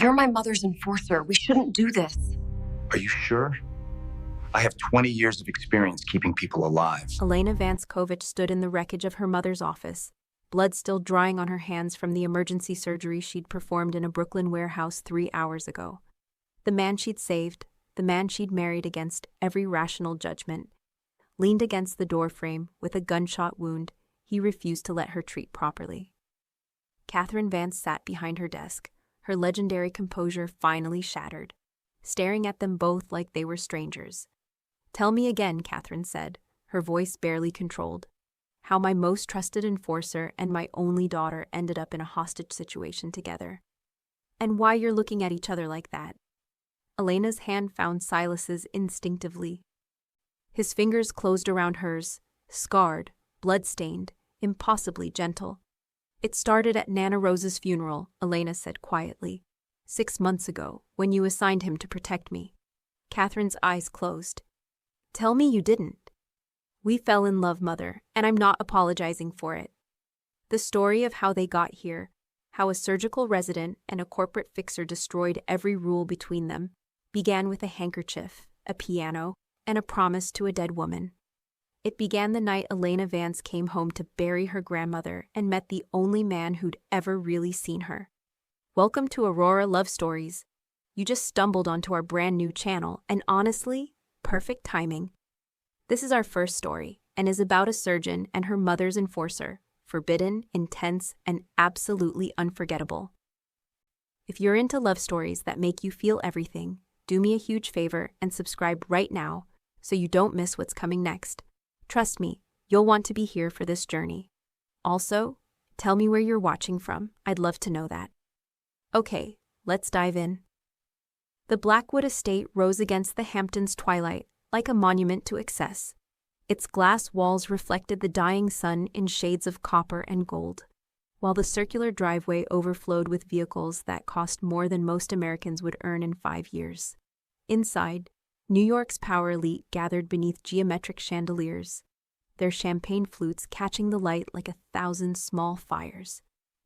You're my mother's enforcer. We shouldn't do this. Are you sure? I have 20 years of experience keeping people alive. Elena Vanskovich stood in the wreckage of her mother's office, blood still drying on her hands from the emergency surgery she'd performed in a Brooklyn warehouse 3 hours ago. The man she'd saved, the man she'd married against every rational judgment, leaned against the doorframe with a gunshot wound he refused to let her treat properly. Catherine Vance sat behind her desk, her legendary composure finally shattered, staring at them both like they were strangers. "Tell me again," Catherine said, her voice barely controlled, "how my most trusted enforcer and my only daughter ended up in a hostage situation together. And why you're looking at each other like that." Elena's hand found Silas's instinctively. His fingers closed around hers, scarred, blood-stained, impossibly gentle. "It started at Nana Rose's funeral," Elena said quietly. "6 months ago, when you assigned him to protect me." Catherine's eyes closed. "Tell me you didn't." "We fell in love, Mother, and I'm not apologizing for it." The story of how they got here, how a surgical resident and a corporate fixer destroyed every rule between them, began with a handkerchief, a piano, and a promise to a dead woman. It began the night Elena Vance came home to bury her grandmother and met the only man who'd ever really seen her. Welcome to Aurora Love Stories. You just stumbled onto our brand new channel, and honestly, perfect timing. This is our first story, and is about a surgeon and her mother's enforcer, forbidden, intense, and absolutely unforgettable. If you're into love stories that make you feel everything, do me a huge favor and subscribe right now so you don't miss what's coming next. Trust me, you'll want to be here for this journey. Also, tell me where you're watching from. I'd love to know that. Okay, let's dive in. The Blackwood estate rose against the Hamptons' twilight, like a monument to excess. Its glass walls reflected the dying sun in shades of copper and gold, while the circular driveway overflowed with vehicles that cost more than most Americans would earn in 5 years. Inside, New York's power elite gathered beneath geometric chandeliers, their champagne flutes catching the light like 1,000 small fires.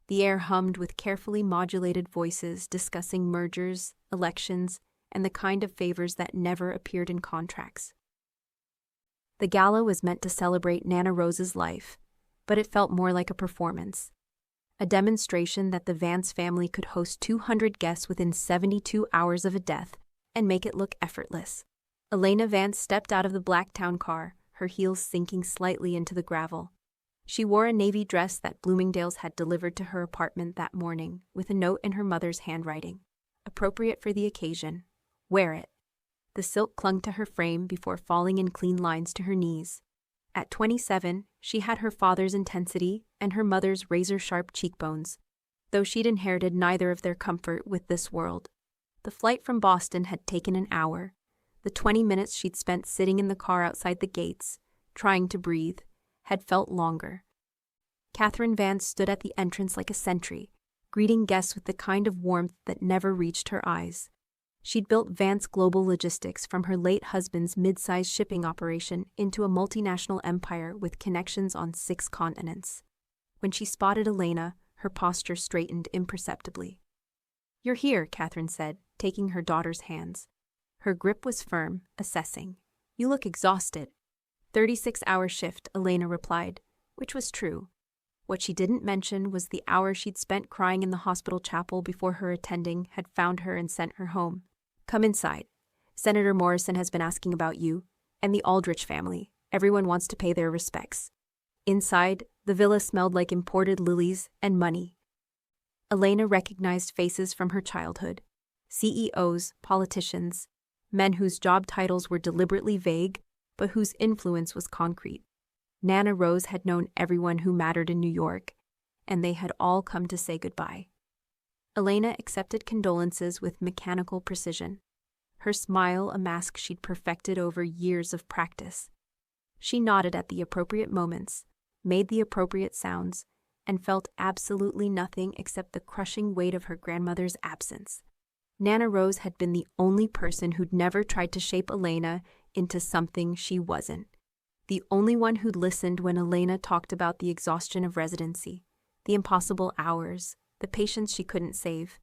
The air hummed with carefully modulated voices discussing mergers, elections, and the kind of favors that never appeared in contracts. The gala was meant to celebrate Nana Rose's life, but it felt more like a performance. A demonstration that the Vance family could host 200 guests within 72 hours of a death and make it look effortless. Elena Vance stepped out of the black town car, her heels sinking slightly into the gravel. She wore a navy dress that Bloomingdale's had delivered to her apartment that morning, with a note in her mother's handwriting. Appropriate for the occasion. Wear it. The silk clung to her frame before falling in clean lines to her knees. At 27, she had her father's intensity and her mother's razor-sharp cheekbones, though she'd inherited neither of their comfort with this world. The flight from Boston had taken an hour. The 20 minutes she'd spent sitting in the car outside the gates, trying to breathe, had felt longer. Catherine Vance stood at the entrance like a sentry, greeting guests with the kind of warmth that never reached her eyes. She'd built Vance Global Logistics from her late husband's mid-sized shipping operation into a multinational empire with connections on 6 continents. When she spotted Elena, her posture straightened imperceptibly. "You're here," Catherine said, taking her daughter's hands. Her grip was firm, assessing. "You look exhausted." 36-hour shift, Elena replied, which was true. What she didn't mention was the hour she'd spent crying in the hospital chapel before her attending had found her and sent her home. "Come inside. Senator Morrison has been asking about you, and the Aldrich family. Everyone wants to pay their respects." Inside, the villa smelled like imported lilies and money. Elena recognized faces from her childhood. CEOs, politicians, men whose job titles were deliberately vague, but whose influence was concrete. Nana Rose had known everyone who mattered in New York, and they had all come to say goodbye. Elena accepted condolences with mechanical precision, her smile a mask she'd perfected over years of practice. She nodded at the appropriate moments, made the appropriate sounds, and felt absolutely nothing except the crushing weight of her grandmother's absence. Nana Rose had been the only person who'd never tried to shape Elena into something she wasn't. The only one who'd listened when Elena talked about the exhaustion of residency, the impossible hours, the patients she couldn't save.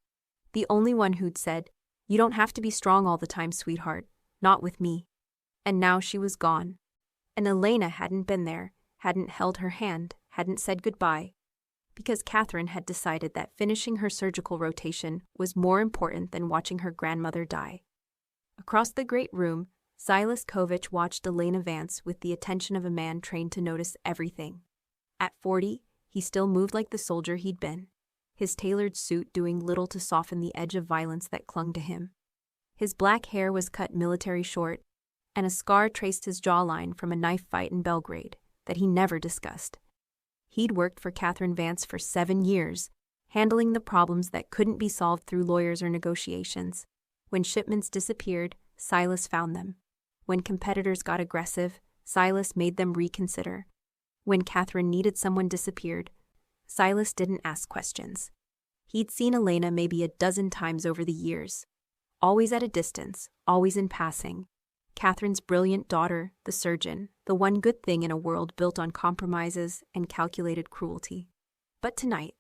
The only one who'd said, "You don't have to be strong all the time, sweetheart. Not with me." And now she was gone. And Elena hadn't been there, hadn't held her hand, hadn't said goodbye. Because Catherine had decided that finishing her surgical rotation was more important than watching her grandmother die. Across the great room, Silas Kovich watched Elena Vance with the attention of a man trained to notice everything. At 40, he still moved like the soldier he'd been, his tailored suit doing little to soften the edge of violence that clung to him. His black hair was cut military short, and a scar traced his jawline from a knife fight in Belgrade that he never discussed. He'd worked for Catherine Vance for 7 years, handling the problems that couldn't be solved through lawyers or negotiations. When shipments disappeared, Silas found them. When competitors got aggressive, Silas made them reconsider. When Catherine needed someone disappeared, Silas didn't ask questions. He'd seen Elena maybe a dozen times over the years. Always at a distance, always in passing. Catherine's brilliant daughter, the surgeon, the one good thing in a world built on compromises and calculated cruelty. But tonight,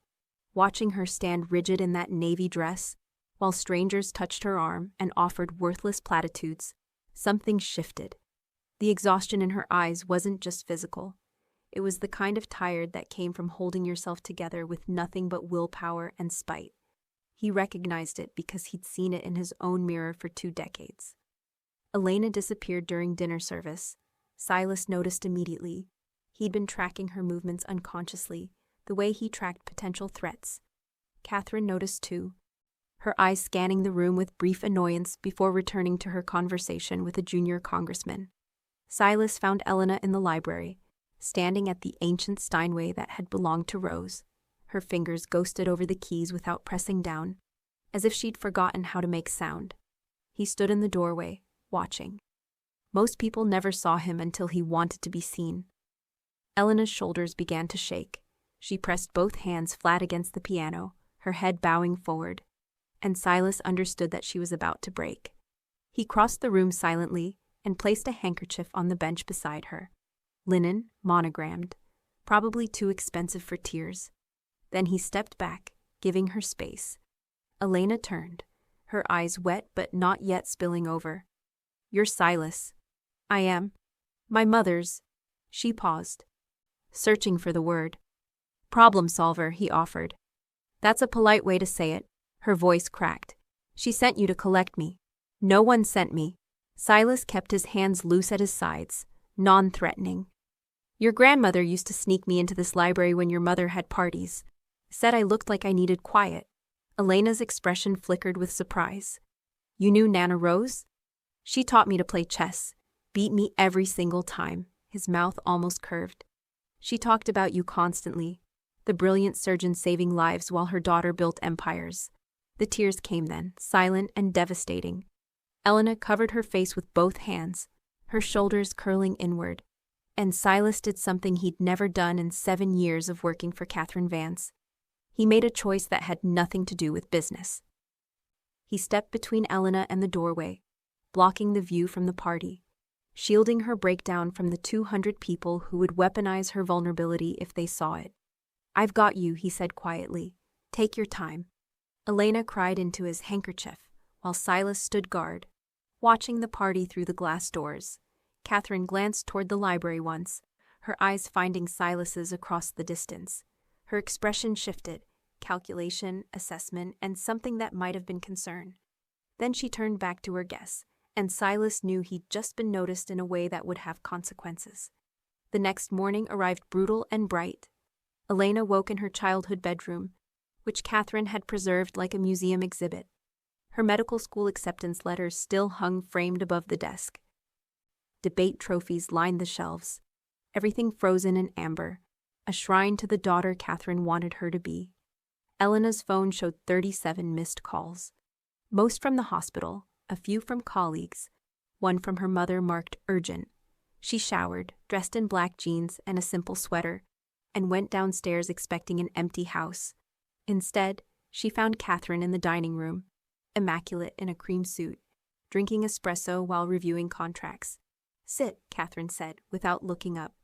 watching her stand rigid in that navy dress, while strangers touched her arm and offered worthless platitudes, something shifted. The exhaustion in her eyes wasn't just physical. It was the kind of tired that came from holding yourself together with nothing but willpower and spite. He recognized it because he'd seen it in his own mirror for 2 decades. Elena disappeared during dinner service. Silas noticed immediately. He'd been tracking her movements unconsciously, the way he tracked potential threats. Catherine noticed too, her eyes scanning the room with brief annoyance before returning to her conversation with a junior congressman. Silas found Elena in the library, standing at the ancient Steinway that had belonged to Rose. Her fingers ghosted over the keys without pressing down, as if she'd forgotten how to make sound. He stood in the doorway, watching. Most people never saw him until he wanted to be seen. Elena's shoulders began to shake. She pressed both hands flat against the piano, her head bowing forward, and Silas understood that she was about to break. He crossed the room silently and placed a handkerchief on the bench beside her. Linen, monogrammed, probably too expensive for tears. Then he stepped back, giving her space. Elena turned, her eyes wet but not yet spilling over. "You're Silas." "I am." "My mother's." She paused, searching for the word. "Problem solver," he offered. "That's a polite way to say it." Her voice cracked. "She sent you to collect me." "No one sent me." Silas kept his hands loose at his sides, non-threatening. "Your grandmother used to sneak me into this library when your mother had parties. Said I looked like I needed quiet." Elena's expression flickered with surprise. "You knew Nana Rose?" "She taught me to play chess. Beat me every single time." His mouth almost curved. "She talked about you constantly. The brilliant surgeon saving lives while her daughter built empires." The tears came then, silent and devastating. Elena covered her face with both hands, her shoulders curling inward. And Silas did something he'd never done in 7 years of working for Catherine Vance. He made a choice that had nothing to do with business. He stepped between Elena and the doorway, blocking the view from the party, shielding her breakdown from the 200 people who would weaponize her vulnerability if they saw it. "I've got you," he said quietly. "Take your time." Elena cried into his handkerchief, while Silas stood guard, watching the party through the glass doors. Catherine glanced toward the library once, her eyes finding Silas's across the distance. Her expression shifted, calculation, assessment, and something that might have been concern. Then she turned back to her guests, and Silas knew he'd just been noticed in a way that would have consequences. The next morning arrived brutal and bright. Elena woke in her childhood bedroom, which Catherine had preserved like a museum exhibit. Her medical school acceptance letters still hung framed above the desk. Debate trophies lined the shelves, everything frozen in amber, a shrine to the daughter Catherine wanted her to be. Elena's phone showed 37 missed calls, most from the hospital, a few from colleagues, one from her mother marked urgent. She showered, dressed in black jeans and a simple sweater, and went downstairs expecting an empty house. Instead, she found Catherine in the dining room, immaculate in a cream suit, drinking espresso while reviewing contracts. "Sit," Catherine said, without looking up.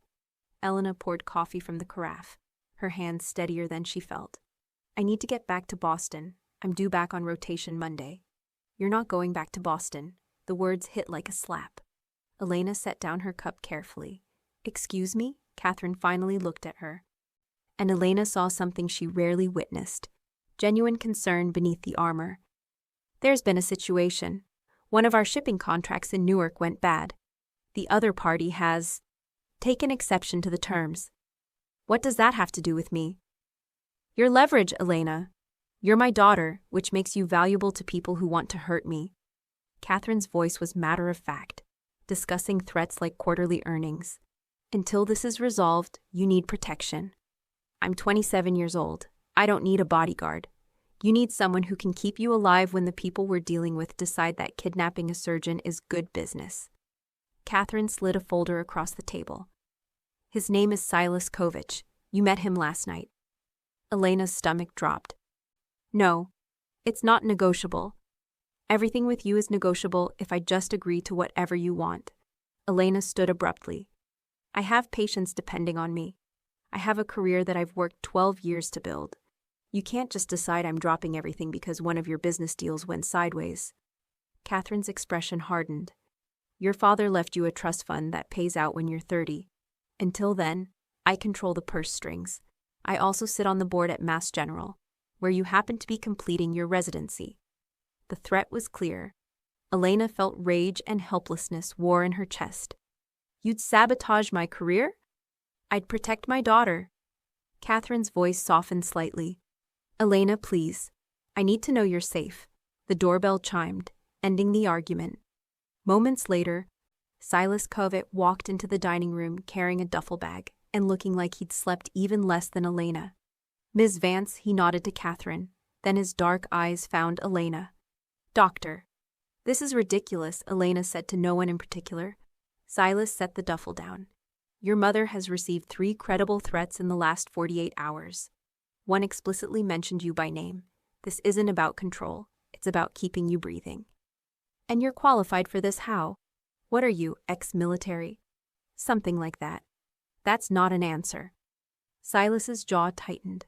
Elena poured coffee from the carafe, her hands steadier than she felt. "I need to get back to Boston. I'm due back on rotation Monday. You're not going back to Boston. The words hit like a slap. Elena set down her cup carefully. Excuse me? Catherine finally looked at her. And Elena saw something she rarely witnessed. Genuine concern beneath the armor. There's been a situation. One of our shipping contracts in Newark went bad. The other party has taken exception to the terms. What does that have to do with me? Your leverage, Elena. You're my daughter, which makes you valuable to people who want to hurt me. Catherine's voice was matter-of-fact, discussing threats like quarterly earnings. Until this is resolved, you need protection. I'm 27 years old. I don't need a bodyguard. You need someone who can keep you alive when the people we're dealing with decide that kidnapping a surgeon is good business. Catherine slid a folder across the table. His name is Silas Kovich. You met him last night. Elena's stomach dropped. No, it's not negotiable. Everything with you is negotiable if I just agree to whatever you want. Elena stood abruptly. I have patients depending on me. I have a career that I've worked 12 years to build. You can't just decide I'm dropping everything because one of your business deals went sideways. Catherine's expression hardened. Your father left you a trust fund that pays out when you're 30. Until then, I control the purse strings. I also sit on the board at Mass General, where you happen to be completing your residency. The threat was clear. Elena felt rage and helplessness war in her chest. You'd sabotage my career? I'd protect my daughter. Catherine's voice softened slightly. Elena, please. I need to know you're safe. The doorbell chimed, ending the argument. Moments later, Silas Kovich walked into the dining room carrying a duffel bag and looking like he'd slept even less than Elena. Ms. Vance, he nodded to Catherine. Then his dark eyes found Elena. Doctor. This is ridiculous, Elena said to no one in particular. Silas set the duffel down. Your mother has received 3 credible threats in the last 48 hours. One explicitly mentioned you by name. This isn't about control. It's about keeping you breathing. And you're qualified for this how? What are you, ex-military? Something like that. That's not an answer. Silas's jaw tightened.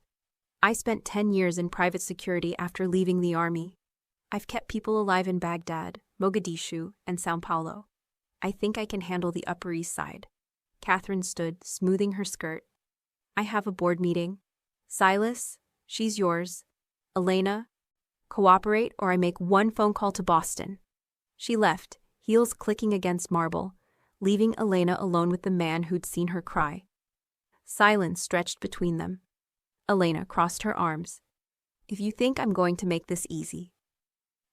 I spent 10 years in private security after leaving the army. I've kept people alive in Baghdad, Mogadishu, and Sao Paulo. I think I can handle the Upper East Side. Catherine stood, smoothing her skirt. I have a board meeting. Silas, she's yours. Elena, cooperate or I make one phone call to Boston. She left, heels clicking against marble, leaving Elena alone with the man who'd seen her cry. Silence stretched between them. Elena crossed her arms. If you think I'm going to make this easy.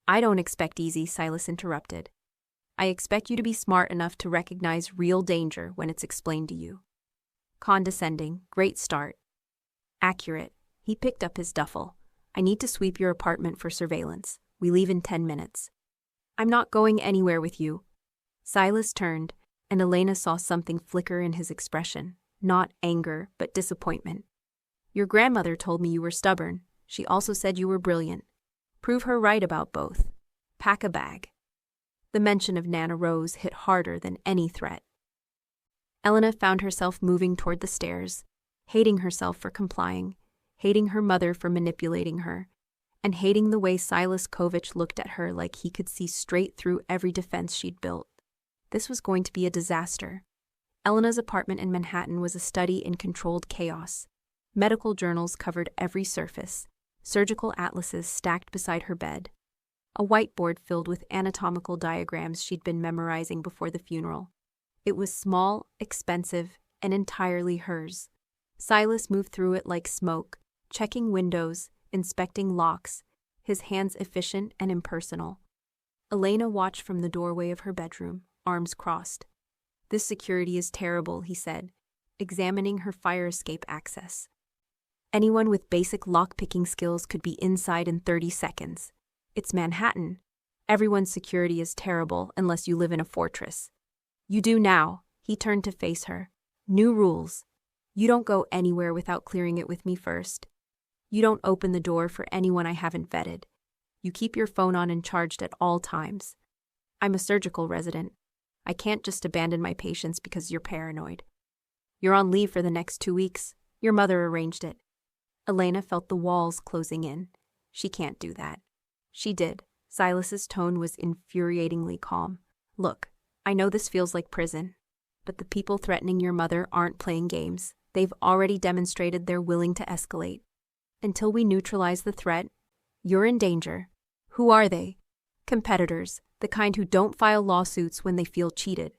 I don't expect easy, Silas interrupted. I expect you to be smart enough to recognize real danger when it's explained to you. Condescending, great start. Accurate. He picked up his duffel. I need to sweep your apartment for surveillance. We leave in 10 minutes. I'm not going anywhere with you. Silas turned, and Elena saw something flicker in his expression. Not anger, but disappointment. Your grandmother told me you were stubborn. She also said you were brilliant. Prove her right about both. Pack a bag. The mention of Nana Rose hit harder than any threat. Elena found herself moving toward the stairs, hating herself for complying, hating her mother for manipulating her, and hating the way Silas Kovich looked at her like he could see straight through every defense she'd built. This was going to be a disaster. Elena's apartment in Manhattan was a study in controlled chaos. Medical journals covered every surface, surgical atlases stacked beside her bed. A whiteboard filled with anatomical diagrams she'd been memorizing before the funeral. It was small, expensive, and entirely hers. Silas moved through it like smoke, checking windows, inspecting locks, his hands efficient and impersonal. Elena watched from the doorway of her bedroom, arms crossed. This security is terrible, he said, examining her fire escape access. Anyone with basic lock-picking skills could be inside in 30 seconds. It's Manhattan. Everyone's security is terrible unless you live in a fortress. You do now. He turned to face her. New rules. You don't go anywhere without clearing it with me first. You don't open the door for anyone I haven't vetted. You keep your phone on and charged at all times. I'm a surgical resident. I can't just abandon my patients because you're paranoid. You're on leave for the next 2 weeks. Your mother arranged it. Elena felt the walls closing in. She can't do that. She did. Silas's tone was infuriatingly calm. Look, I know this feels like prison, but the people threatening your mother aren't playing games. They've already demonstrated they're willing to escalate. Until we neutralize the threat, you're in danger. Who are they? Competitors, the kind who don't file lawsuits when they feel cheated.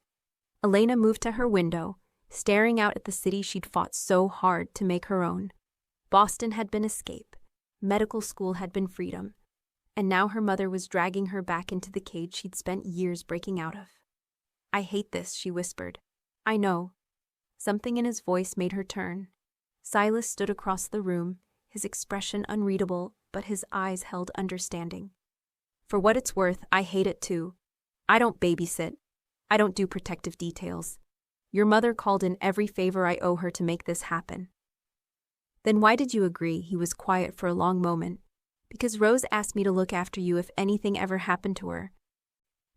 Elena moved to her window, staring out at the city she'd fought so hard to make her own. Boston had been escape. Medical school had been freedom. And now her mother was dragging her back into the cage she'd spent years breaking out of. I hate this, she whispered. I know. Something in his voice made her turn. Silas stood across the room, his expression unreadable, but his eyes held understanding. For what it's worth, I hate it too. I don't babysit. I don't do protective details. Your mother called in every favor I owe her to make this happen. Then why did you agree? He was quiet for a long moment. Because Rose asked me to look after you if anything ever happened to her.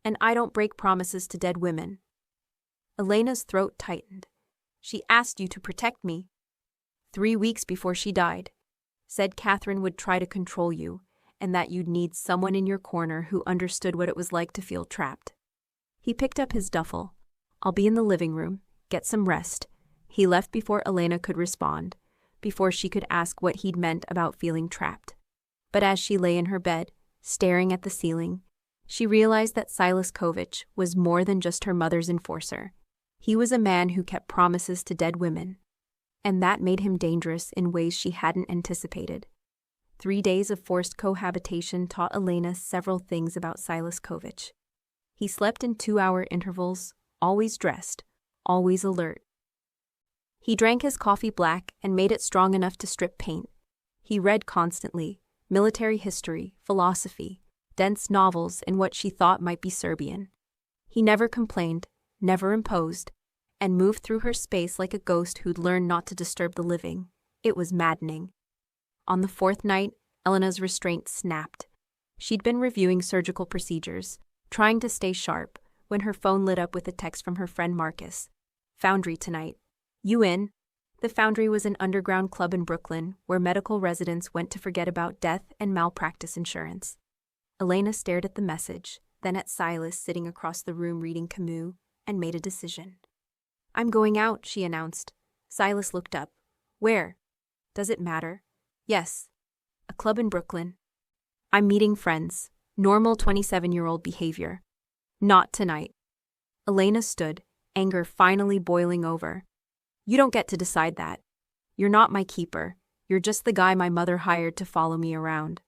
And I don't break promises to dead women. Elena's throat tightened. She asked you to protect me. 3 weeks before she died. Said Catherine would try to control you, and that you'd need someone in your corner who understood what it was like to feel trapped. He picked up his duffel. I'll be in the living room. Get some rest. He left before Elena could respond, before she could ask what he'd meant about feeling trapped. But as she lay in her bed, staring at the ceiling, she realized that Silas Kovich was more than just her mother's enforcer. He was a man who kept promises to dead women, and that made him dangerous in ways she hadn't anticipated. 3 days of forced cohabitation taught Elena several things about Silas Kovich. He slept in 2-hour intervals, always dressed, always alert. He drank his coffee black and made it strong enough to strip paint. He read constantly, military history, philosophy, dense novels in what she thought might be Serbian. He never complained, never imposed, and moved through her space like a ghost who'd learned not to disturb the living. It was maddening. On the 4th night, Elena's restraint snapped. She'd been reviewing surgical procedures, trying to stay sharp, when her phone lit up with a text from her friend Marcus. Foundry tonight. You in? The Foundry was an underground club in Brooklyn where medical residents went to forget about death and malpractice insurance. Elena stared at the message, then at Silas sitting across the room reading Camus, and made a decision. I'm going out, she announced. Silas looked up. Where? Does it matter? Yes. A club in Brooklyn. I'm meeting friends. Normal 27-year-old behavior. Not tonight. Elena stood, anger finally boiling over. You don't get to decide that. You're not my keeper. You're just the guy my mother hired to follow me around.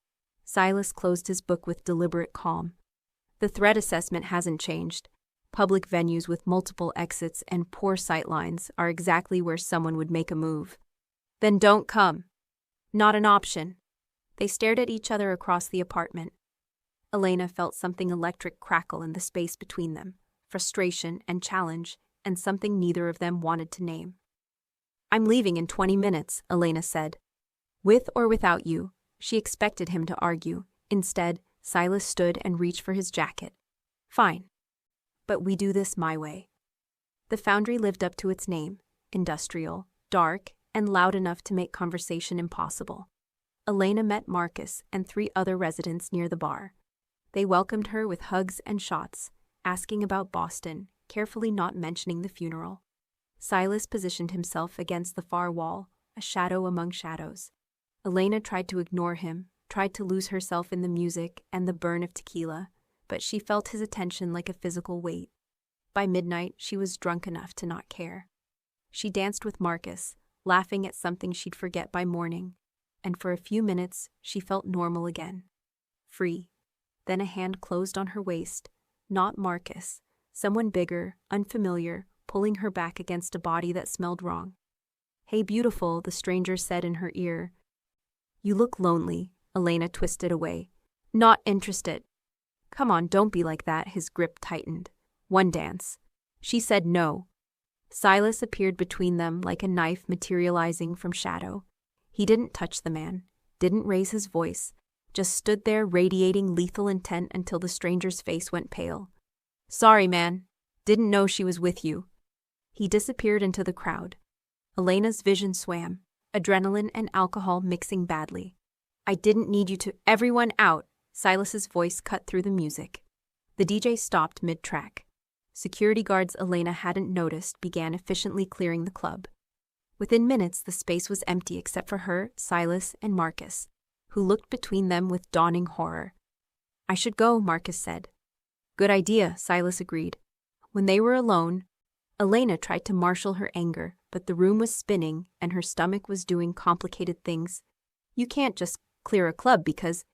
Silas closed his book with deliberate calm. The threat assessment hasn't changed. Public venues with multiple exits and poor sightlines are exactly where someone would make a move. Then don't come. Not an option. They stared at each other across the apartment. Elena felt something electric crackle in the space between them, frustration and challenge, and something neither of them wanted to name. I'm leaving in 20 minutes, Elena said. With or without you, she expected him to argue. Instead, Silas stood and reached for his jacket. Fine. But we do this my way. The Foundry lived up to its name, industrial, dark, and loud enough to make conversation impossible. Elena met Marcus and 3 other residents near the bar. They welcomed her with hugs and shots, asking about Boston, carefully not mentioning the funeral. Silas positioned himself against the far wall, a shadow among shadows. Elena tried to ignore him, tried to lose herself in the music and the burn of tequila, but she felt his attention like a physical weight. By midnight, she was drunk enough to not care. She danced with Marcus, laughing at something she'd forget by morning, and for a few minutes, she felt normal again. Free. Then a hand closed on her waist. Not Marcus. Someone bigger, unfamiliar, pulling her back against a body that smelled wrong. Hey, beautiful, the stranger said in her ear. You look lonely, Elena twisted away. Not interested. Come on, don't be like that, his grip tightened. One dance. She said no. Silas appeared between them like a knife materializing from shadow. He didn't touch the man, didn't raise his voice, just stood there radiating lethal intent until the stranger's face went pale. Sorry, man. Didn't know she was with you. He disappeared into the crowd. Elena's vision swam, adrenaline and alcohol mixing badly. I didn't need you to. Everyone out! Silas's voice cut through the music. The DJ stopped mid-track. Security guards Elena hadn't noticed began efficiently clearing the club. Within minutes, the space was empty except for her, Silas, and Marcus, who looked between them with dawning horror. I should go, Marcus said. Good idea, Silas agreed. When they were alone, Elena tried to marshal her anger, but the room was spinning and her stomach was doing complicated things. You can't just clear a club because...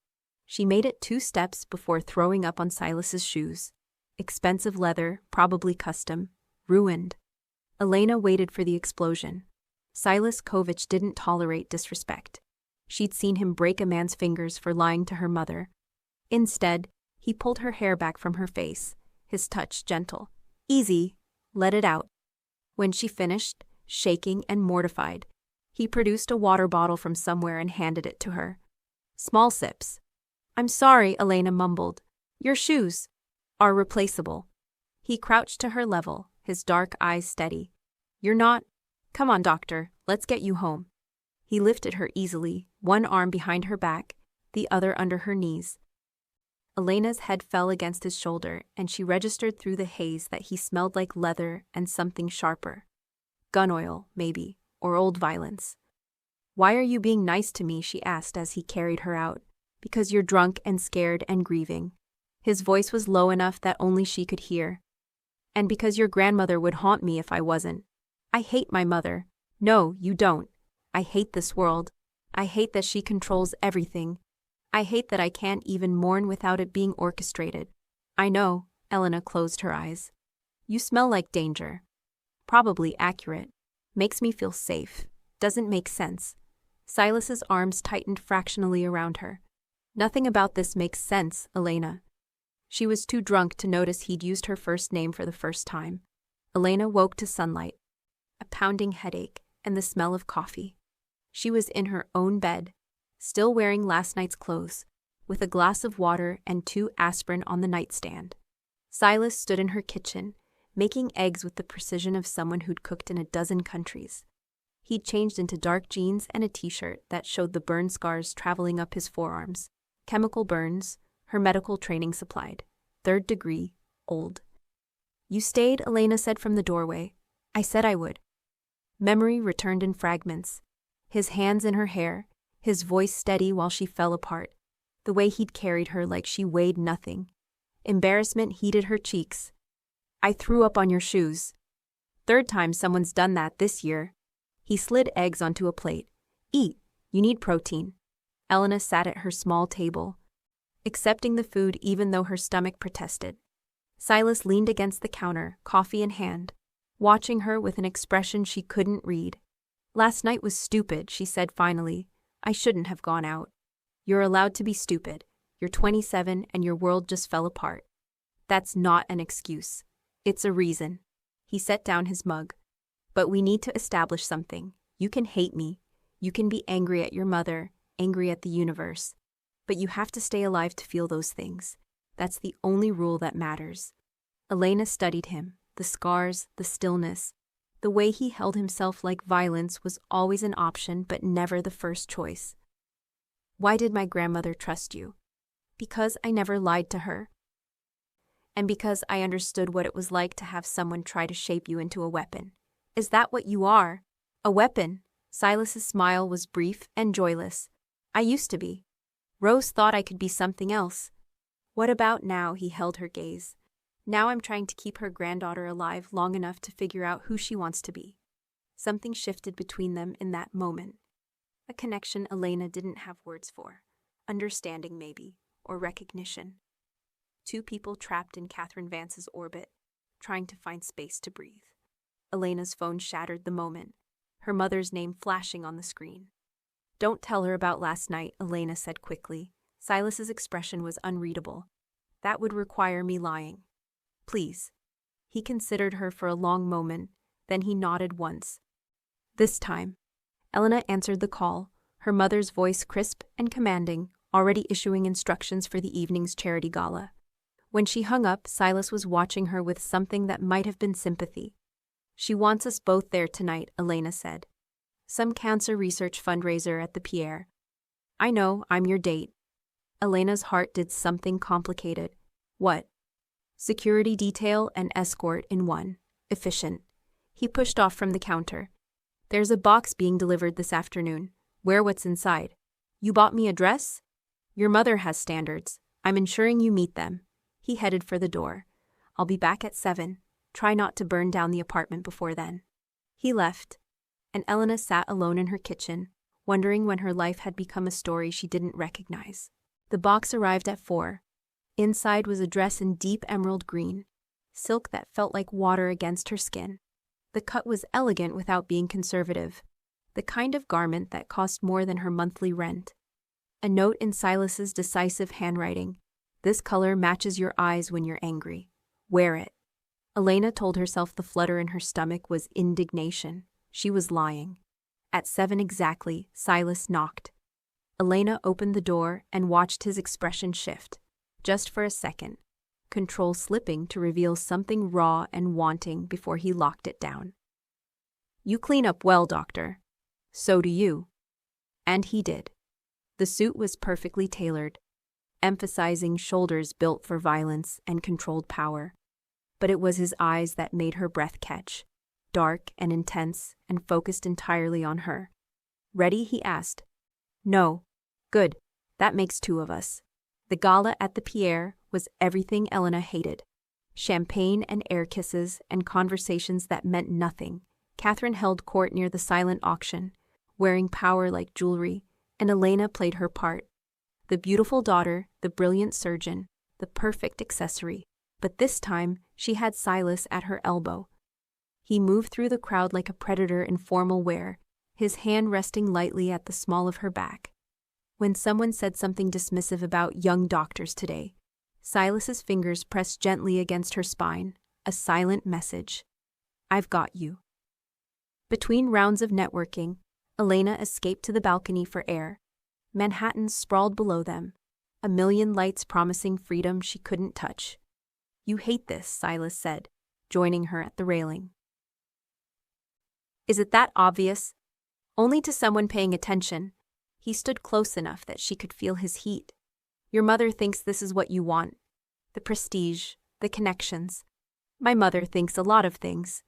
She made it 2 steps before throwing up on Silas's shoes. Expensive leather, probably custom, ruined. Elena waited for the explosion. Silas Kovich didn't tolerate disrespect. She'd seen him break a man's fingers for lying to her mother. Instead, he pulled her hair back from her face, his touch gentle. Easy, let it out. When she finished, shaking and mortified, he produced a water bottle from somewhere and handed it to her. Small sips. I'm sorry, Elena mumbled. Your shoes are replaceable. He crouched to her level, his dark eyes steady. You're not? Come on, doctor, let's get you home. He lifted her easily, one arm behind her back, the other under her knees. Elena's head fell against his shoulder, and she registered through the haze that he smelled like leather and something sharper. Gun oil, maybe, or old violence. Why are you being nice to me? She asked as he carried her out. Because you're drunk and scared and grieving. His voice was low enough that only she could hear. And because your grandmother would haunt me if I wasn't. I hate my mother. No, you don't. I hate this world. I hate that she controls everything. I hate that I can't even mourn without it being orchestrated. I know, Elena closed her eyes. You smell like danger. Probably accurate. Makes me feel safe. Doesn't make sense. Silas's arms tightened fractionally around her. Nothing about this makes sense, Elena. She was too drunk to notice he'd used her first name for the first time. Elena woke to sunlight, a pounding headache, and the smell of coffee. She was in her own bed, still wearing last night's clothes, with a glass of water and 2 aspirin on the nightstand. Silas stood in her kitchen, making eggs with the precision of someone who'd cooked in a dozen countries. He'd changed into dark jeans and a t-shirt that showed the burn scars traveling up his forearms. Chemical burns, her medical training supplied. 3rd degree, old. You stayed, Elena said from the doorway. I said I would. Memory returned in fragments. His hands in her hair, his voice steady while she fell apart. The way he'd carried her like she weighed nothing. Embarrassment heated her cheeks. I threw up on your shoes. 3rd time someone's done that this year. He slid eggs onto a plate. Eat, you need protein. Elena sat at her small table, accepting the food even though her stomach protested. Silas leaned against the counter, coffee in hand, watching her with an expression she couldn't read. Last night was stupid, she said finally. I shouldn't have gone out. You're allowed to be stupid. You're 27 and your world just fell apart. That's not an excuse. It's a reason. He set down his mug. But we need to establish something. You can hate me. You can be angry at your mother, angry at the universe. But you have to stay alive to feel those things. That's the only rule that matters. Elena studied him, the scars, the stillness. The way he held himself like violence was always an option but never the first choice. Why did my grandmother trust you? Because I never lied to her. And because I understood what it was like to have someone try to shape you into a weapon. Is that what you are? A weapon? Silas's smile was brief and joyless. I used to be. Rose thought I could be something else. What about now? He held her gaze. Now I'm trying to keep her granddaughter alive long enough to figure out who she wants to be. Something shifted between them in that moment. A connection Elena didn't have words for. Understanding maybe, or recognition. 2 people trapped in Catherine Vance's orbit, trying to find space to breathe. Elena's phone shattered the moment, her mother's name flashing on the screen. Don't tell her about last night, Elena said quickly. Silas's expression was unreadable. That would require me lying. Please. He considered her for a long moment, then he nodded once. This time. Elena answered the call, her mother's voice crisp and commanding, already issuing instructions for the evening's charity gala. When she hung up, Silas was watching her with something that might have been sympathy. She wants us both there tonight, Elena said. Some cancer research fundraiser at the Pierre. I know, I'm your date. Elena's heart did something complicated. What? Security detail and escort in one. Efficient. He pushed off from the counter. There's a box being delivered this afternoon. Wear what's inside. You bought me a dress? Your mother has standards. I'm ensuring you meet them. He headed for the door. I'll be back at 7. Try not to burn down the apartment before then. He left, and Elena sat alone in her kitchen, wondering when her life had become a story she didn't recognize. The box arrived at 4. Inside was a dress in deep emerald green, silk that felt like water against her skin. The cut was elegant without being conservative, the kind of garment that cost more than her monthly rent. A note in Silas's decisive handwriting. This color matches your eyes when you're angry. Wear it. Elena told herself the flutter in her stomach was indignation. She was lying. At 7 exactly, Silas knocked. Elena opened the door and watched his expression shift. Just for a second. Control slipping to reveal something raw and wanting before he locked it down. You clean up well, Doctor. So do you. And he did. The suit was perfectly tailored, emphasizing shoulders built for violence and controlled power. But it was his eyes that made her breath catch, dark and intense and focused entirely on her. Ready? He asked. No. Good. That makes 2 of us. The gala at the Pierre was everything Elena hated. Champagne and air kisses and conversations that meant nothing. Catherine held court near the silent auction, wearing power like jewelry, and Elena played her part. The beautiful daughter, the brilliant surgeon, the perfect accessory. But this time, she had Silas at her elbow. He moved through the crowd like a predator in formal wear, his hand resting lightly at the small of her back. When someone said something dismissive about young doctors today, Silas's fingers pressed gently against her spine, a silent message. I've got you. Between rounds of networking, Elena escaped to the balcony for air. Manhattan sprawled below them, a million lights promising freedom she couldn't touch. You hate this, Silas said, joining her at the railing. Is it that obvious? Only to someone paying attention. He stood close enough that she could feel his heat. Your mother thinks this is what you want. The prestige, the connections. My mother thinks a lot of things.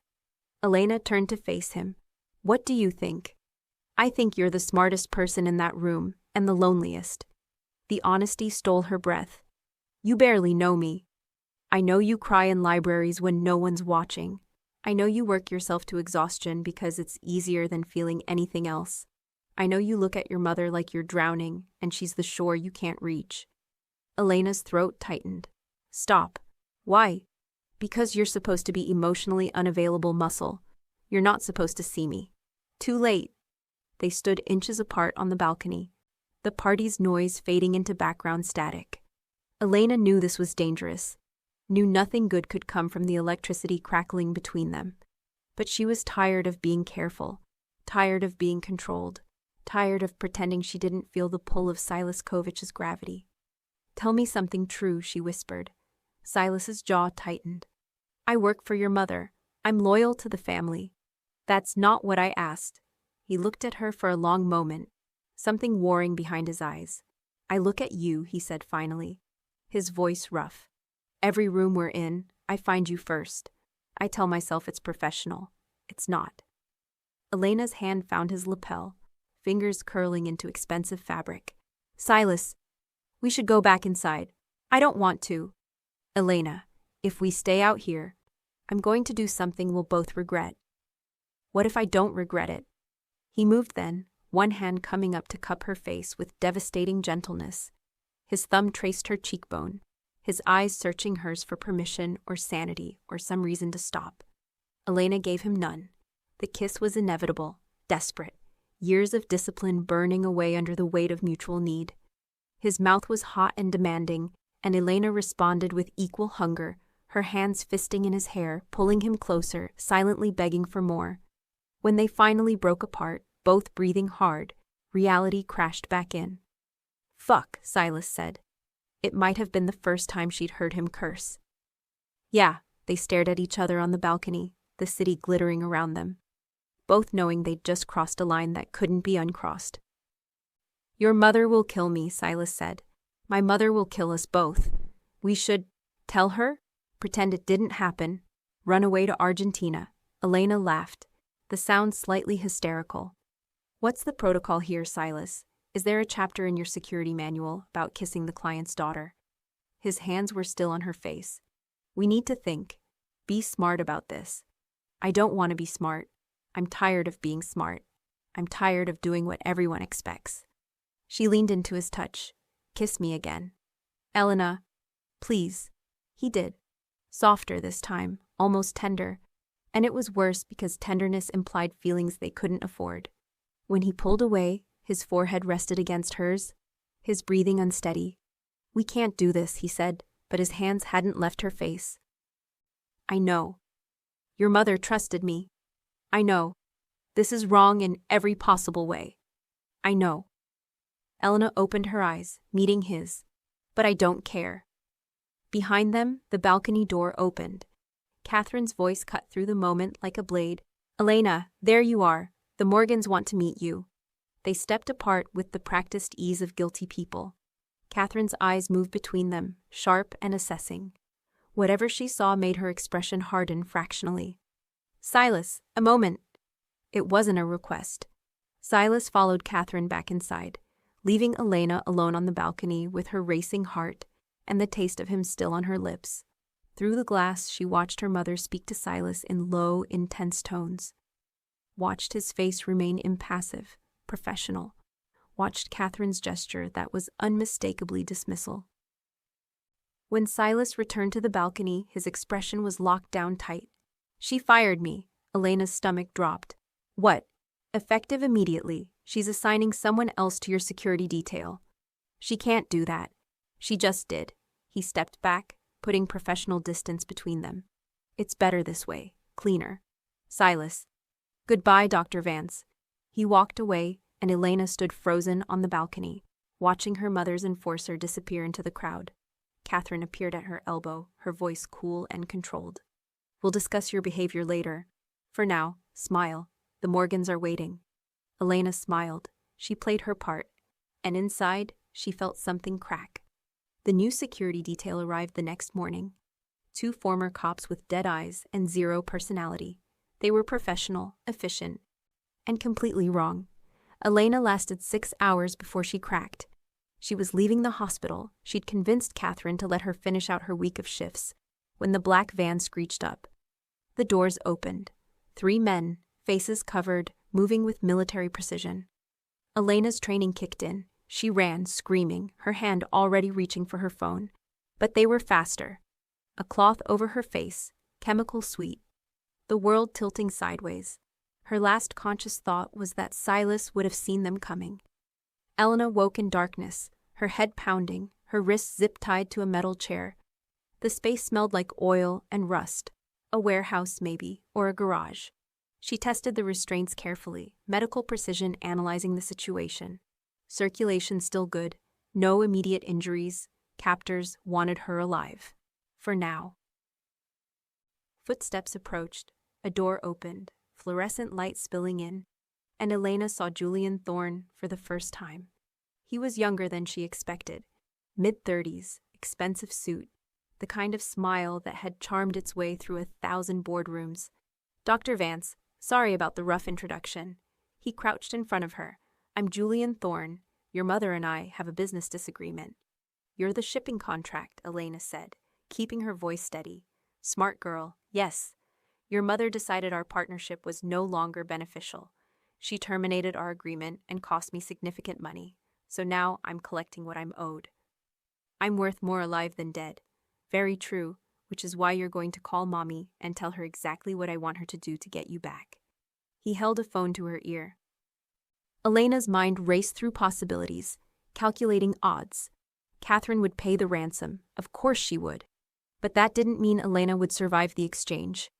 Elena turned to face him. What do you think? I think you're the smartest person in that room, and the loneliest. The honesty stole her breath. You barely know me. I know you cry in libraries when no one's watching. I know you work yourself to exhaustion because it's easier than feeling anything else. I know you look at your mother like you're drowning, and she's the shore you can't reach. Elena's throat tightened. Stop. Why? Because you're supposed to be emotionally unavailable muscle. You're not supposed to see me. Too late. They stood inches apart on the balcony, the party's noise fading into background static. Elena knew this was dangerous, knew nothing good could come from the electricity crackling between them. But she was tired of being careful, tired of being controlled, tired of pretending she didn't feel the pull of Silas Kovich's gravity. Tell me something true, she whispered. Silas's jaw tightened. I work for your mother. I'm loyal to the family. That's not what I asked. He looked at her for a long moment, something warring behind his eyes. I look at you, he said finally, his voice rough. Every room we're in, I find you first. I tell myself it's professional. It's not. Elena's hand found his lapel, fingers curling into expensive fabric. Silas, we should go back inside. I don't want to. Elena, if we stay out here, I'm going to do something we'll both regret. What if I don't regret it? He moved then, one hand coming up to cup her face with devastating gentleness. His thumb traced her cheekbone, his eyes searching hers for permission or sanity or some reason to stop. Elena gave him none. The kiss was inevitable, desperate, years of discipline burning away under the weight of mutual need. His mouth was hot and demanding, and Elena responded with equal hunger, her hands fisting in his hair, pulling him closer, silently begging for more. When they finally broke apart, both breathing hard, reality crashed back in. Fuck, Silas said. It might have been the first time she'd heard him curse. Yeah, they stared at each other on the balcony, the city glittering around them, both knowing they'd just crossed a line that couldn't be uncrossed. Your mother will kill me, Silas said. My mother will kill us both. We should tell her? Pretend it didn't happen. Run away to Argentina. Elena laughed, the sound slightly hysterical. What's the protocol here, Silas? Is there a chapter in your security manual about kissing the client's daughter? His hands were still on her face. We need to think. Be smart about this. I don't want to be smart. I'm tired of being smart. I'm tired of doing what everyone expects. She leaned into his touch. Kiss me again. Elena, please. He did. Softer this time, almost tender. And it was worse because tenderness implied feelings they couldn't afford. When he pulled away, his forehead rested against hers, his breathing unsteady. We can't do this, he said, but his hands hadn't left her face. I know. Your mother trusted me. I know. This is wrong in every possible way. I know. Elena opened her eyes, meeting his. But I don't care. Behind them, the balcony door opened. Catherine's voice cut through the moment like a blade. Elena, there you are. The Morgans want to meet you. They stepped apart with the practiced ease of guilty people. Catherine's eyes moved between them, sharp and assessing. Whatever she saw made her expression harden fractionally. Silas, a moment. It wasn't a request. Silas followed Catherine back inside, leaving Elena alone on the balcony with her racing heart and the taste of him still on her lips. Through the glass, she watched her mother speak to Silas in low, intense tones. Watched his face remain impassive, professional. Watched Catherine's gesture that was unmistakably dismissal. When Silas returned to the balcony, his expression was locked down tight. She fired me. Elena's stomach dropped. What? Effective immediately. She's assigning someone else to your security detail. She can't do that. She just did. He stepped back, putting professional distance between them. It's better this way. Cleaner. Silas. Goodbye, Dr. Vance. He walked away, and Elena stood frozen on the balcony, watching her mother's enforcer disappear into the crowd. Catherine appeared at her elbow, her voice cool and controlled. We'll discuss your behavior later. For now, smile. The Morgans are waiting. Elena smiled. She played her part, and inside, she felt something crack. The new security detail arrived the next morning. 2 former cops with dead eyes and 0 personality. They were professional, efficient, and completely wrong. Elena lasted 6 hours before she cracked. She was leaving the hospital. She'd convinced Catherine to let her finish out her week of shifts when the black van screeched up. The doors opened. 3 men, faces covered, moving with military precision. Elena's training kicked in. She ran, screaming, her hand already reaching for her phone. But they were faster. A cloth over her face, chemical sweet. The world tilting sideways. Her last conscious thought was that Silas would have seen them coming. Elena woke in darkness, her head pounding, her wrists zip-tied to a metal chair. The space smelled like oil and rust. A warehouse, maybe, or a garage. She tested the restraints carefully, medical precision analyzing the situation. Circulation still good, no immediate injuries. Captors wanted her alive. For now. Footsteps approached, a door opened, fluorescent light spilling in, and Elena saw Julian Thorne for the first time. He was younger than she expected, mid-30s, expensive suit, the kind of smile that had charmed its way through 1,000 boardrooms. Dr. Vance, sorry about the rough introduction. He crouched in front of her. I'm Julian Thorne. Your mother and I have a business disagreement. You're the shipping contract, Elena said, keeping her voice steady. Smart girl, yes. Your mother decided our partnership was no longer beneficial. She terminated our agreement and cost me significant money, so now I'm collecting what I'm owed. I'm worth more alive than dead. Very true, which is why you're going to call Mommy and tell her exactly what I want her to do to get you back. He held a phone to her ear. Elena's mind raced through possibilities, calculating odds. Catherine would pay the ransom, of course she would. But that didn't mean Elena would survive the exchange.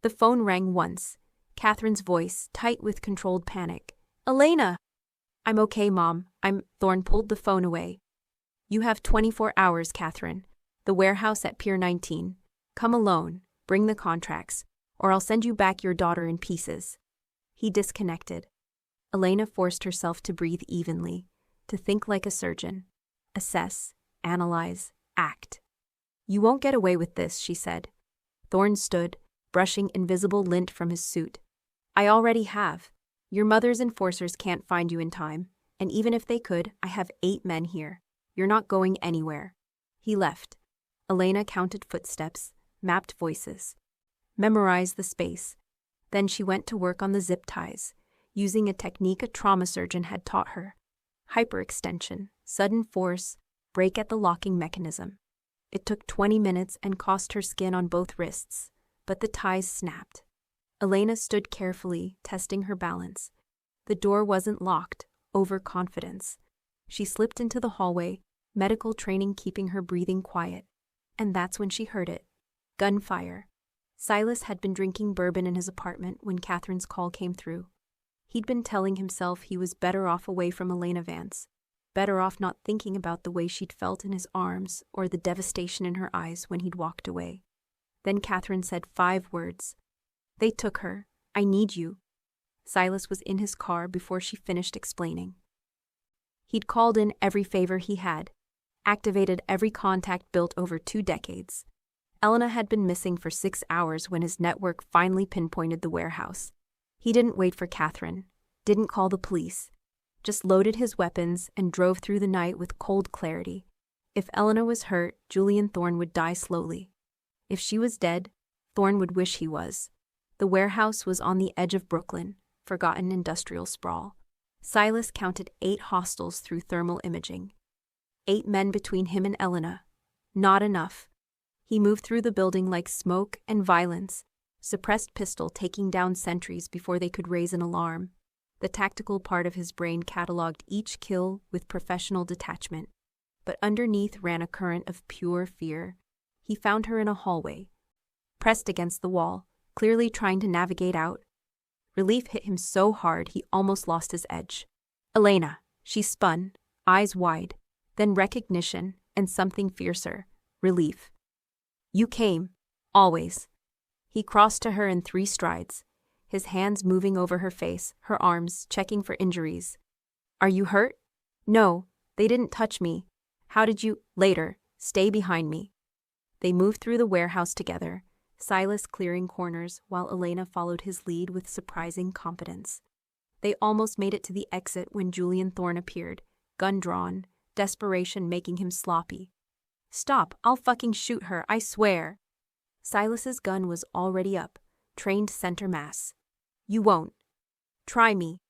The phone rang once, Catherine's voice, tight with controlled panic. Elena! I'm okay, Mom. Thorne pulled the phone away. You have 24 hours, Catherine. The warehouse at Pier 19. Come alone, bring the contracts, or I'll send you back your daughter in pieces. He disconnected. Elena forced herself to breathe evenly, to think like a surgeon. Assess, analyze, act. You won't get away with this, she said. Thorne stood, brushing invisible lint from his suit. I already have. Your mother's enforcers can't find you in time, and even if they could, I have 8 men here. You're not going anywhere. He left. Elena counted footsteps, mapped voices, memorized the space. Then she went to work on the zip ties, using a technique a trauma surgeon had taught her. Hyperextension, sudden force, break at the locking mechanism. It took 20 minutes and cost her skin on both wrists, but the ties snapped. Elena stood carefully, testing her balance. The door wasn't locked, overconfidence. She slipped into the hallway, medical training keeping her breathing quiet. And that's when she heard it. Gunfire. Silas had been drinking bourbon in his apartment when Catherine's call came through. He'd been telling himself he was better off away from Elena Vance, better off not thinking about the way she'd felt in his arms or the devastation in her eyes when he'd walked away. Then Catherine said 5 words. They took her. I need you. Silas was in his car before she finished explaining. He'd called in every favor he had, activated every contact built over 2 decades. Elena had been missing for 6 hours when his network finally pinpointed the warehouse. He didn't wait for Catherine, didn't call the police, just loaded his weapons and drove through the night with cold clarity. If Elena was hurt, Julian Thorne would die slowly. If she was dead, Thorne would wish he was. The warehouse was on the edge of Brooklyn, forgotten industrial sprawl. Silas counted 8 hostiles through thermal imaging. 8 men between him and Elena. Not enough. He moved through the building like smoke and violence, suppressed pistol taking down sentries before they could raise an alarm. The tactical part of his brain cataloged each kill with professional detachment. But underneath ran a current of pure fear. He found her in a hallway, pressed against the wall, clearly trying to navigate out. Relief hit him so hard he almost lost his edge. Elena, she spun, eyes wide, then recognition and something fiercer, relief. You came, always. He crossed to her in 3 strides, his hands moving over her face, her arms checking for injuries. Are you hurt? No, they didn't touch me. How did you, later, stay behind me? They moved through the warehouse together, Silas clearing corners while Elena followed his lead with surprising competence. They almost made it to the exit when Julian Thorne appeared, gun drawn, desperation making him sloppy. Stop, I'll fucking shoot her, I swear. Silas's gun was already up, trained center mass. You won't. Try me.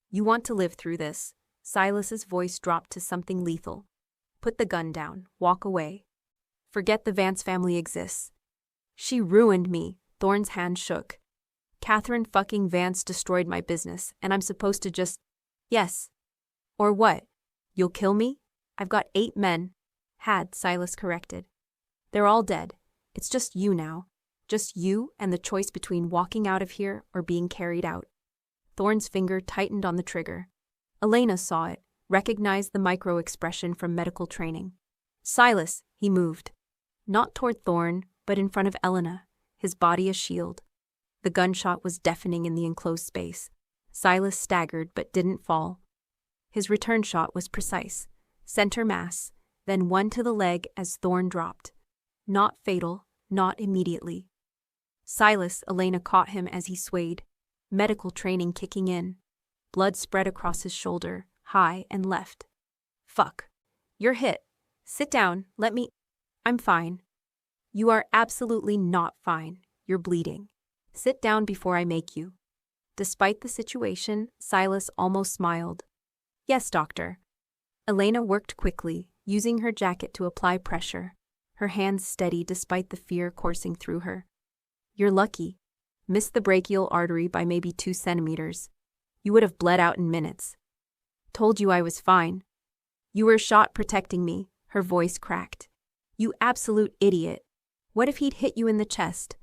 You want to live through this. Silas's voice dropped to something lethal. Put the gun down, walk away. Forget the Vance family exists. She ruined me, Thorne's hand shook. Catherine fucking Vance destroyed my business, and I'm supposed to just... Yes. Or what? You'll kill me? I've got 8 men. Had, Silas corrected. They're all dead. It's just you now. Just you and the choice between walking out of here or being carried out. Thorne's finger tightened on the trigger. Elena saw it, recognized the micro-expression from medical training. Silas, he moved. Not toward Thorne, but in front of Elena, his body a shield. The gunshot was deafening in the enclosed space. Silas staggered but didn't fall. His return shot was precise. Center mass, then one to the leg as Thorne dropped. Not fatal, not immediately. Silas, Elena caught him as he swayed, medical training kicking in. Blood spread across his shoulder, high and left. Fuck. You're hit. Sit down, let me... I'm fine. You are absolutely not fine. You're bleeding. Sit down before I make you. Despite the situation, Silas almost smiled. Yes, doctor. Elena worked quickly, using her jacket to apply pressure, her hands steady despite the fear coursing through her. You're lucky. Missed the brachial artery by maybe 2 centimeters. You would have bled out in minutes. Told you I was fine. You were shot protecting me, her voice cracked. You absolute idiot. What if he'd hit you in the chest?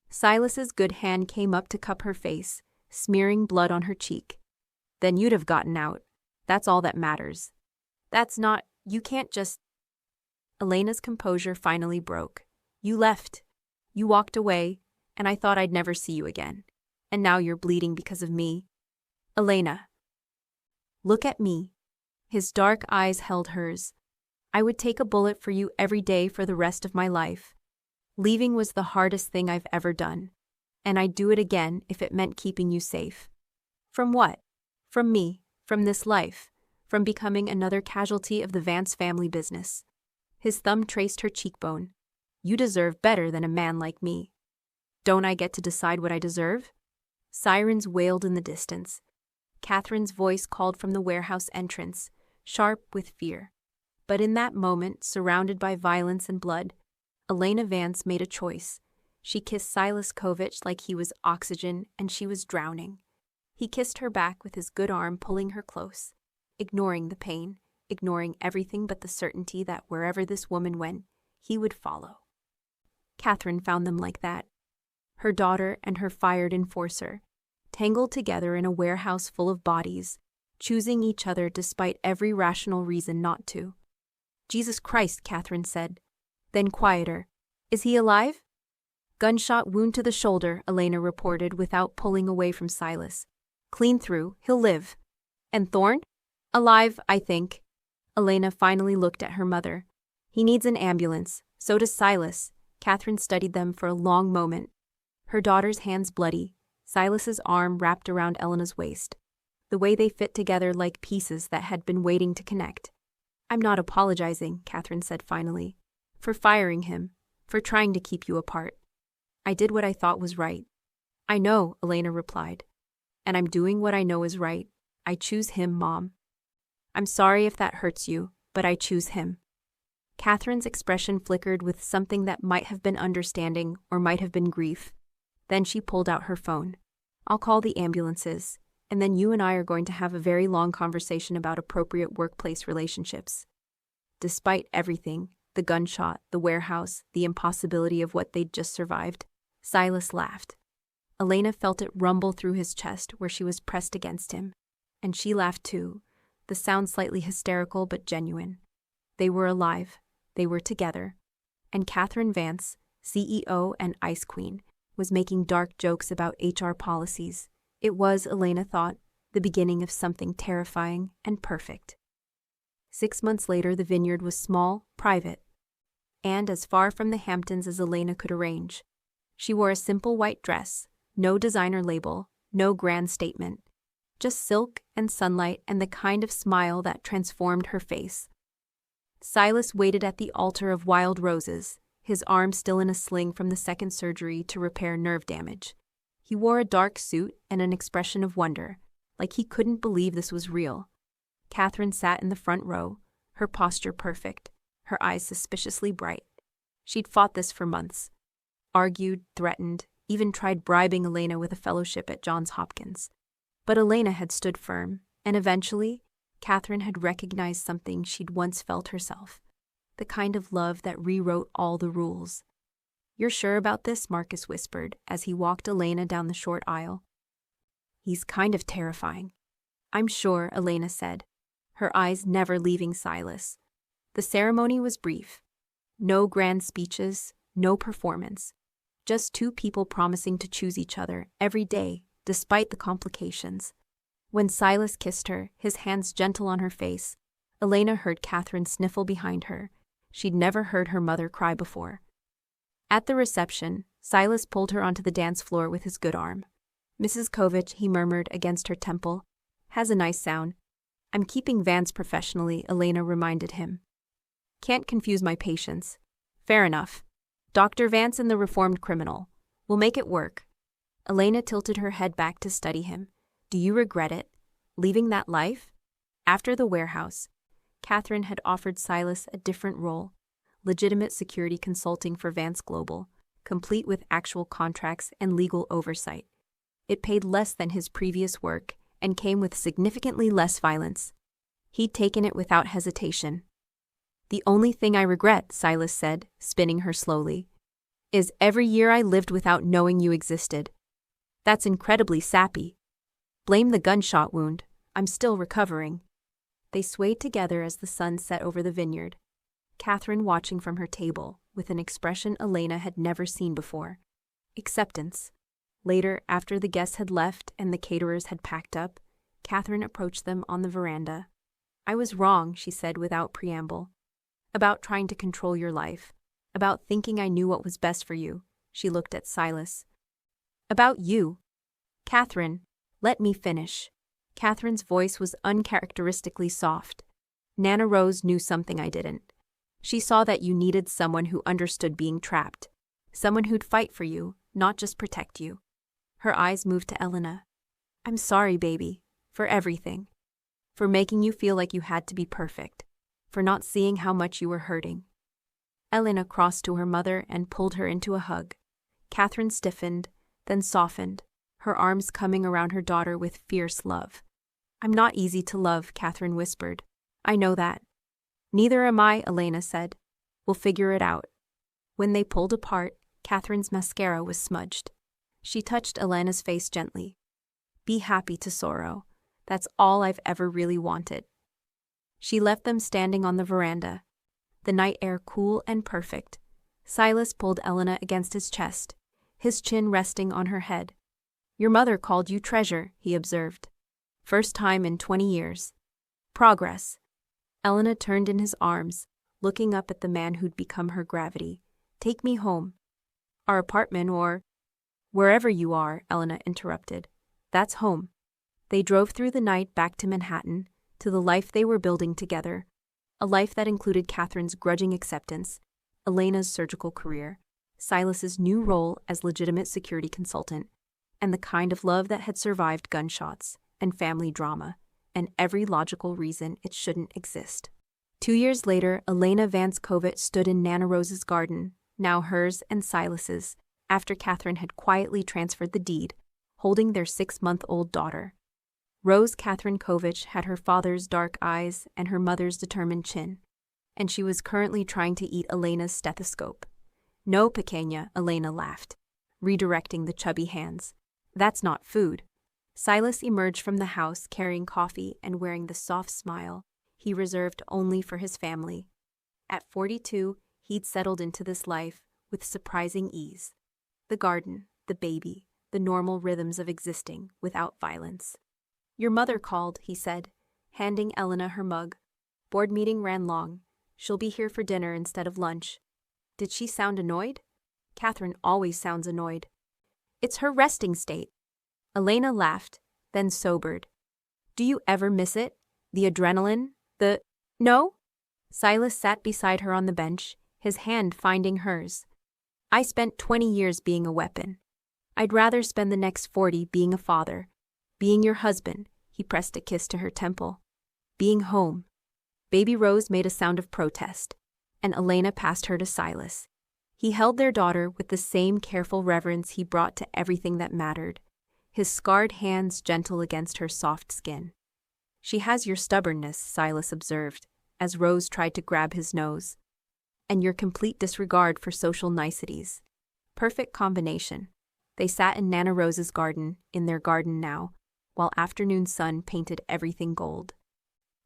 Silas's good hand came up to cup her face, smearing blood on her cheek. Then you'd have gotten out. That's all that matters. That's not... You can't just... Elena's composure finally broke. You left. You walked away, and I thought I'd never see you again. And now you're bleeding because of me. Elena. Look at me. His dark eyes held hers. "I would take a bullet for you every day for the rest of my life. Leaving was the hardest thing I've ever done. And I'd do it again if it meant keeping you safe." "From what?" "From me, from this life, from becoming another casualty of the Vance family business." His thumb traced her cheekbone. "You deserve better than a man like me." "Don't I get to decide what I deserve?" Sirens wailed in the distance. Catherine's voice called from the warehouse entrance, sharp with fear. But in that moment, surrounded by violence and blood, Elena Vance made a choice. She kissed Silas Kovich like he was oxygen and she was drowning. He kissed her back with his good arm, pulling her close, ignoring the pain, ignoring everything but the certainty that wherever this woman went, he would follow. Catherine found them like that. Her daughter and her fired enforcer, tangled together in a warehouse full of bodies, choosing each other despite every rational reason not to. "Jesus Christ," Catherine said. Then quieter. "Is he alive?" "Gunshot wound to the shoulder," Elena reported without pulling away from Silas. "Clean through. He'll live." "And Thorne?" "Alive, I think." Elena finally looked at her mother. "He needs an ambulance. So does Silas." Catherine studied them for a long moment. Her daughter's hands bloody, Silas's arm wrapped around Elena's waist. The way they fit together like pieces that had been waiting to connect. "I'm not apologizing," Catherine said finally, "for firing him, for trying to keep you apart. I did what I thought was right." "I know," Elena replied. "And I'm doing what I know is right. I choose him, Mom." "I'm sorry if that hurts you, but I choose him." Catherine's expression flickered with something that might have been understanding or might have been grief. Then she pulled out her phone. "I'll call the ambulances, and then you and I are going to have a very long conversation about appropriate workplace relationships." Despite everything, the gunshot, the warehouse, the impossibility of what they'd just survived, Silas laughed. Elena felt it rumble through his chest where she was pressed against him. And she laughed too, the sound slightly hysterical but genuine. They were alive. They were together. And Catherine Vance, CEO and Ice Queen, was making dark jokes about HR policies. It was, Elena thought, the beginning of something terrifying and perfect. 6 months later, the vineyard was small, private, and as far from the Hamptons as Elena could arrange. She wore a simple white dress, no designer label, no grand statement, just silk and sunlight and the kind of smile that transformed her face. Silas waited at the altar of wild roses, his arm still in a sling from the second surgery to repair nerve damage. He wore a dark suit and an expression of wonder, like he couldn't believe this was real. Catherine sat in the front row, her posture perfect, her eyes suspiciously bright. She'd fought this for months. Argued, threatened, even tried bribing Elena with a fellowship at Johns Hopkins. But Elena had stood firm, and eventually, Catherine had recognized something she'd once felt herself. The kind of love that rewrote all the rules. "You're sure about this?" Marcus whispered as he walked Elena down the short aisle. "He's kind of terrifying." "I'm sure," Elena said, her eyes never leaving Silas. The ceremony was brief. No grand speeches, no performance. Just two people promising to choose each other every day, despite the complications. When Silas kissed her, his hands gentle on her face, Elena heard Catherine sniffle behind her. She'd never heard her mother cry before. At the reception, Silas pulled her onto the dance floor with his good arm. "Mrs. Kovich," he murmured against her temple. "Has a nice sound." "I'm keeping Vance professionally," Elena reminded him. "Can't confuse my patients." "Fair enough. Dr. Vance and the reformed criminal. We'll make it work." Elena tilted her head back to study him. "Do you regret it? Leaving that life?" After the warehouse, Catherine had offered Silas a different role, legitimate security consulting for Vance Global, complete with actual contracts and legal oversight. It paid less than his previous work and came with significantly less violence. He'd taken it without hesitation. "The only thing I regret," Silas said, spinning her slowly, "is every year I lived without knowing you existed. That's incredibly sappy. Blame the gunshot wound. I'm still recovering." They swayed together as the sun set over the vineyard, Catherine watching from her table with an expression Elena had never seen before. Acceptance. Later, after the guests had left and the caterers had packed up, Catherine approached them on the veranda. I was wrong, she said without preamble. About trying to control your life. About thinking I knew what was best for you. She looked at Silas. About you. Catherine, let me finish. Catherine's voice was uncharacteristically soft. Nana Rose knew something I didn't. She saw that you needed someone who understood being trapped. Someone who'd fight for you, not just protect you. Her eyes moved to Elena. I'm sorry, baby, for everything. For making you feel like you had to be perfect. For not seeing how much you were hurting. Elena crossed to her mother and pulled her into a hug. Catherine stiffened, then softened, her arms coming around her daughter with fierce love. I'm not easy to love, Catherine whispered. I know that. Neither am I, Elena said. We'll figure it out. When they pulled apart, Catherine's mascara was smudged. She touched Elena's face gently. Be happy, Tesoro. That's all I've ever really wanted. She left them standing on the veranda. The night air cool and perfect. Silas pulled Elena against his chest, his chin resting on her head. Your mother called you treasure, he observed. First time in 20 years. Progress. Elena turned in his arms, looking up at the man who'd become her gravity. Take me home. Our apartment or... Wherever you are, Elena interrupted. That's home. They drove through the night back to Manhattan, to the life they were building together. A life that included Catherine's grudging acceptance, Elena's surgical career, Silas's new role as legitimate security consultant, and the kind of love that had survived gunshots and family drama, and every logical reason it shouldn't exist. 2 years later, Elena Vance-Kovich stood in Nana Rose's garden, now hers and Silas's, after Catherine had quietly transferred the deed, holding their 6-month-old daughter. Rose Catherine Kovich had her father's dark eyes and her mother's determined chin, and she was currently trying to eat Elena's stethoscope. No, pequeña, Elena laughed, redirecting the chubby hands. That's not food. Silas emerged from the house carrying coffee and wearing the soft smile he reserved only for his family. At 42, he'd settled into this life with surprising ease. The garden, the baby, the normal rhythms of existing without violence. Your mother called, he said, handing Elena her mug. Board meeting ran long. She'll be here for dinner instead of lunch. Did she sound annoyed? Catherine always sounds annoyed. It's her resting state. Elena laughed, then sobered. Do you ever miss it? The adrenaline? No? Silas sat beside her on the bench, his hand finding hers. I spent 20 years being a weapon. I'd rather spend the next 40 being a father. Being your husband, he pressed a kiss to her temple. Being home. Baby Rose made a sound of protest, and Elena passed her to Silas. He held their daughter with the same careful reverence he brought to everything that mattered, his scarred hands gentle against her soft skin. She has your stubbornness, Silas observed, as Rose tried to grab his nose. And your complete disregard for social niceties. Perfect combination. They sat in Nana Rose's garden, in their garden now, while afternoon sun painted everything gold.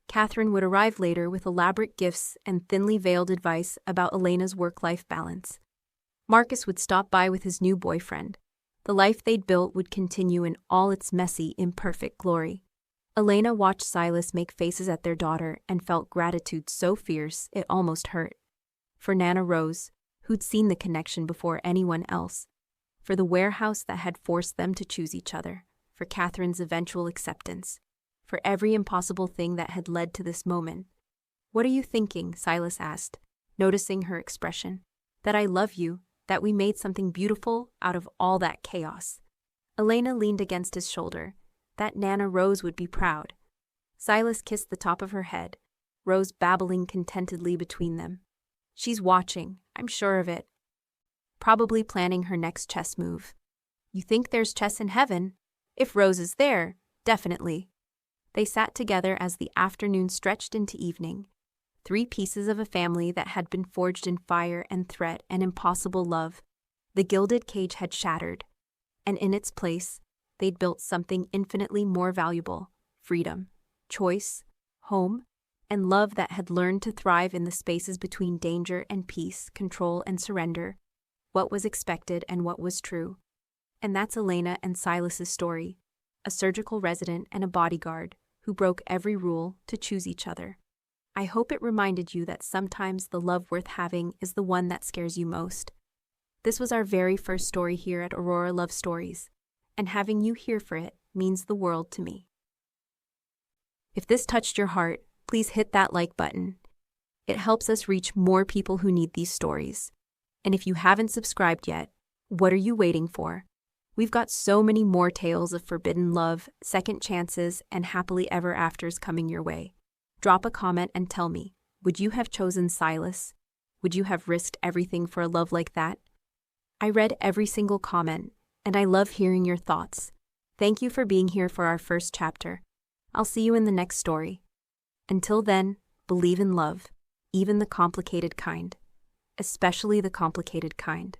Catherine would arrive later with elaborate gifts and thinly veiled advice about Elena's work-life balance. Marcus would stop by with his new boyfriend. The life they'd built would continue in all its messy, imperfect glory. Elena watched Silas make faces at their daughter and felt gratitude so fierce it almost hurt. For Nana Rose, who'd seen the connection before anyone else. For the warehouse that had forced them to choose each other. For Catherine's eventual acceptance. For every impossible thing that had led to this moment. What are you thinking? Silas asked, noticing her expression. That I love you, that we made something beautiful out of all that chaos. Elena leaned against his shoulder. That Nana Rose would be proud. Silas kissed the top of her head, Rose babbling contentedly between them. She's watching, I'm sure of it. Probably planning her next chess move. You think there's chess in heaven? If Rose is there, definitely. They sat together as the afternoon stretched into evening. 3 pieces of a family that had been forged in fire and threat and impossible love. The gilded cage had shattered, and in its place, they'd built something infinitely more valuable: freedom, choice, home, and love that had learned to thrive in the spaces between danger and peace, control and surrender, what was expected and what was true. And that's Elena and Silas's story, a surgical resident and a bodyguard who broke every rule to choose each other. I hope it reminded you that sometimes the love worth having is the one that scares you most. This was our very first story here at Aurora Love Stories, and having you here for it means the world to me. If this touched your heart, please hit that like button. It helps us reach more people who need these stories. And if you haven't subscribed yet, what are you waiting for? We've got so many more tales of forbidden love, second chances, and happily ever afters coming your way. Drop a comment and tell me, would you have chosen Silas? Would you have risked everything for a love like that? I read every single comment, and I love hearing your thoughts. Thank you for being here for our first chapter. I'll see you in the next story. Until then, believe in love, even the complicated kind, especially the complicated kind.